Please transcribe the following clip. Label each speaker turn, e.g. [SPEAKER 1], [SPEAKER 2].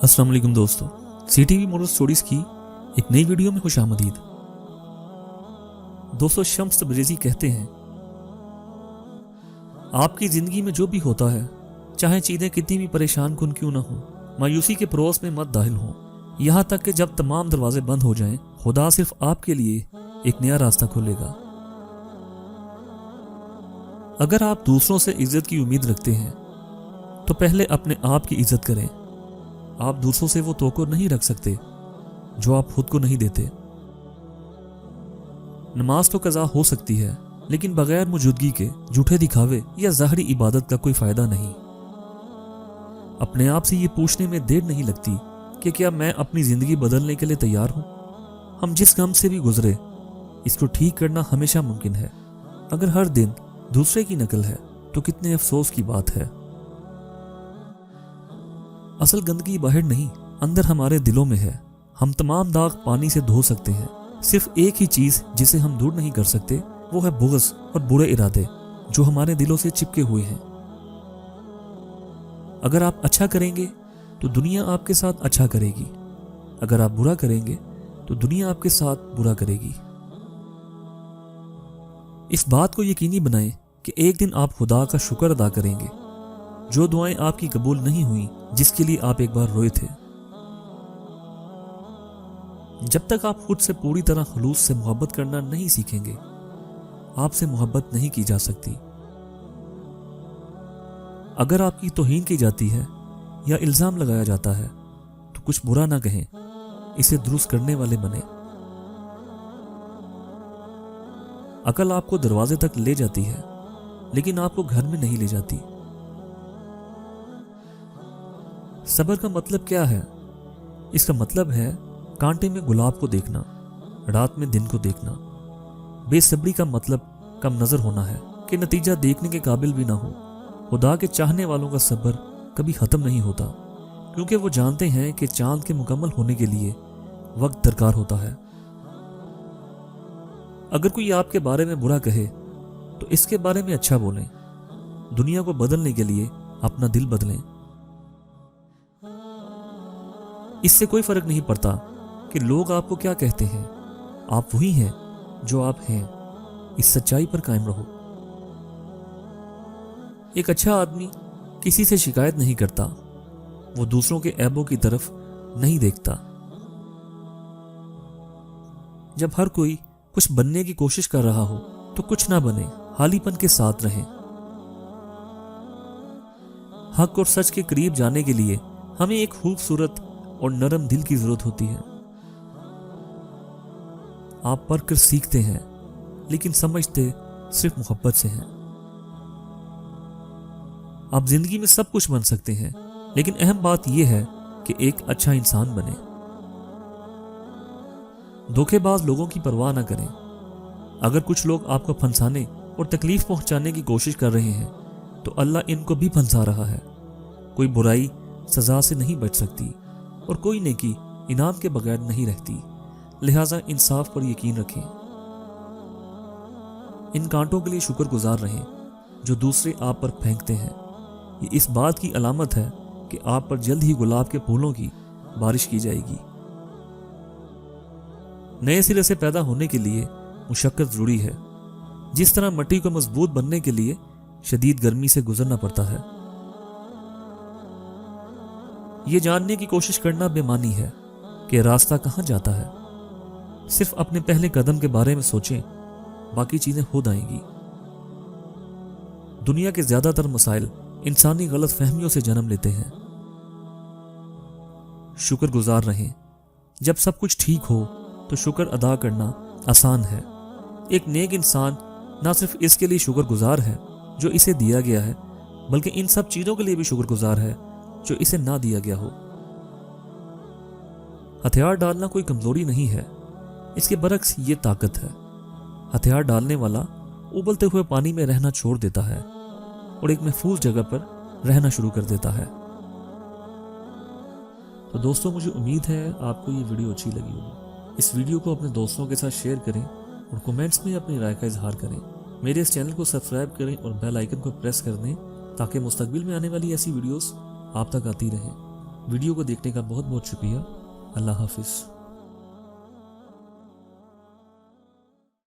[SPEAKER 1] अस्सलाम वालेकुम दोस्तों, CTV मोरल स्टोरीज की एक नई वीडियो में खुशामदीद। दोस्तों, शम्स तबरेज़ी कहते हैं, आपकी ज़िंदगी में जो भी होता है, चाहे चीज़ें कितनी भी परेशान कुन क्यों ना हो, मायूसी के परोस में मत दाखिल हो। यहाँ तक कि जब तमाम दरवाजे बंद हो जाएं, खुदा सिर्फ आपके लिए एक नया रास्ता खोलेगा। अगर आप दूसरों से इज्जत की उम्मीद रखते हैं तो पहले अपने आप की इज्जत करें। आप दूसरों से वो तवक्को नहीं रख सकते जो आप खुद को नहीं देते। नमाज तो कज़ा हो सकती है, लेकिन बगैर मौजूदगी के झूठे दिखावे या ज़ाहरी इबादत का कोई फ़ायदा नहीं। अपने आप से ये पूछने में देर नहीं लगती कि क्या मैं अपनी ज़िंदगी बदलने के लिए तैयार हूँ। हम जिस गम से भी गुजरे, इसको ठीक करना हमेशा मुमकिन है। अगर हर दिन दूसरे की नकल है तो कितने अफसोस की बात है। असल गंदगी बाहर नहीं, अंदर हमारे दिलों में है। हम तमाम दाग पानी से धो सकते हैं। सिर्फ एक ही चीज जिसे हम दूर नहीं कर सकते, वो है बुग़्ज़ और बुरे इरादे जो हमारे दिलों से चिपके हुए हैं। अगर आप अच्छा करेंगे तो दुनिया आपके साथ अच्छा करेगी। अगर आप बुरा करेंगे तो दुनिया आपके साथ बुरा करेगी। इस बात को यकीनी बनाएं कि एक दिन आप खुदा का शुक्र अदा करेंगे जो दुआएं आपकी कबूल नहीं हुई, जिसके लिए आप एक बार रोए थे। जब तक आप खुद से पूरी तरह खुलूस से मोहब्बत करना नहीं सीखेंगे, आपसे मोहब्बत नहीं की जा सकती। अगर आपकी तौहीन की जाती है या इल्जाम लगाया जाता है तो कुछ बुरा ना कहें, इसे दुरुस्त करने वाले बने। अकल आपको दरवाजे तक ले जाती है, लेकिन आपको घर में नहीं ले जाती। सब्र का मतलब क्या है? इसका मतलब है कांटे में गुलाब को देखना, रात में दिन को देखना। बेसब्री का मतलब कम नजर होना है कि नतीजा देखने के काबिल भी ना हो। खुदा के चाहने वालों का सब्र कभी खत्म नहीं होता, क्योंकि वो जानते हैं कि चांद के मुकम्मल होने के लिए वक्त दरकार होता है। अगर कोई आपके बारे में बुरा कहे तो इसके बारे में अच्छा बोलें। दुनिया को बदलने के लिए अपना दिल बदलें। इससे कोई फर्क नहीं पड़ता कि लोग आपको क्या कहते हैं, आप वही हैं जो आप हैं। इस सच्चाई पर कायम रहो। एक अच्छा आदमी किसी से शिकायत नहीं करता, वो दूसरों के ऐबों की तरफ नहीं देखता। जब हर कोई कुछ बनने की कोशिश कर रहा हो तो कुछ ना बने, हालीपन के साथ रहें। हक और सच के करीब जाने के लिए हमें एक खूबसूरत और नरम दिल की जरूरत होती है। आप पढ़कर सीखते हैं, लेकिन समझते सिर्फ मोहब्बत से हैं। आप जिंदगी में सब कुछ बन सकते हैं, लेकिन अहम बात यह है कि एक अच्छा इंसान बने। धोखेबाज लोगों की परवाह ना करें। अगर कुछ लोग आपको फंसाने और तकलीफ पहुंचाने की कोशिश कर रहे हैं तो अल्लाह इनको भी फंसा रहा है। कोई बुराई सजा से नहीं बच सकती और कोई नेकी इनाम के बगैर नहीं रहती। लिहाजा इंसाफ पर यकीन रखें। इन कांटों के लिए शुक्रगुजार रहें जो दूसरे आप पर फेंकते हैं। ये इस बात की अलामत है कि आप पर जल्द ही गुलाब के फूलों की बारिश की जाएगी। नए सिरे से पैदा होने के लिए मुशक्कत जरूरी है। जिस तरह मिट्टी को मजबूत बनने के लिए शदीद गर्मी से गुजरना पड़ता है। ये जानने की कोशिश करना बेमानी है कि रास्ता कहां जाता है। सिर्फ अपने पहले कदम के बारे में सोचें, बाकी चीजें खुद आएंगी। दुनिया के ज्यादातर मसाइल इंसानी गलत फहमियों से जन्म लेते हैं। शुक्रगुजार रहें। जब सब कुछ ठीक हो तो शुक्र अदा करना आसान है। एक नेक इंसान ना सिर्फ इसके लिए शुक्रगुजार है जो इसे दिया गया है, बल्कि इन सब चीजों के लिए भी शुक्रगुजार है जो इसे ना दिया गया हो। हथियार डालना कोई कमजोरी नहीं है, इसके बरक्स ये ताकत है। हथियार डालने वाला उबलते हुए पानी में रहना छोड़ देता है और एक महफूज जगह पर रहना शुरू कर देता है। तो दोस्तों, मुझे उम्मीद है आपको ये वीडियो अच्छी लगी होगी। इस वीडियो को अपने दोस्तों के साथ शेयर करें और कमेंट्स में अपनी राय का इजहार करें। मेरे इस चैनल को सब्सक्राइब करें और बेल आइकन को प्रेस कर दें ताकि मुस्तकबिल में आने वाली ऐसी वीडियोस आप तक आती रहें। ویڈیو کو دیکھنے کا بہت بہت شکریہ۔ اللہ حافظ۔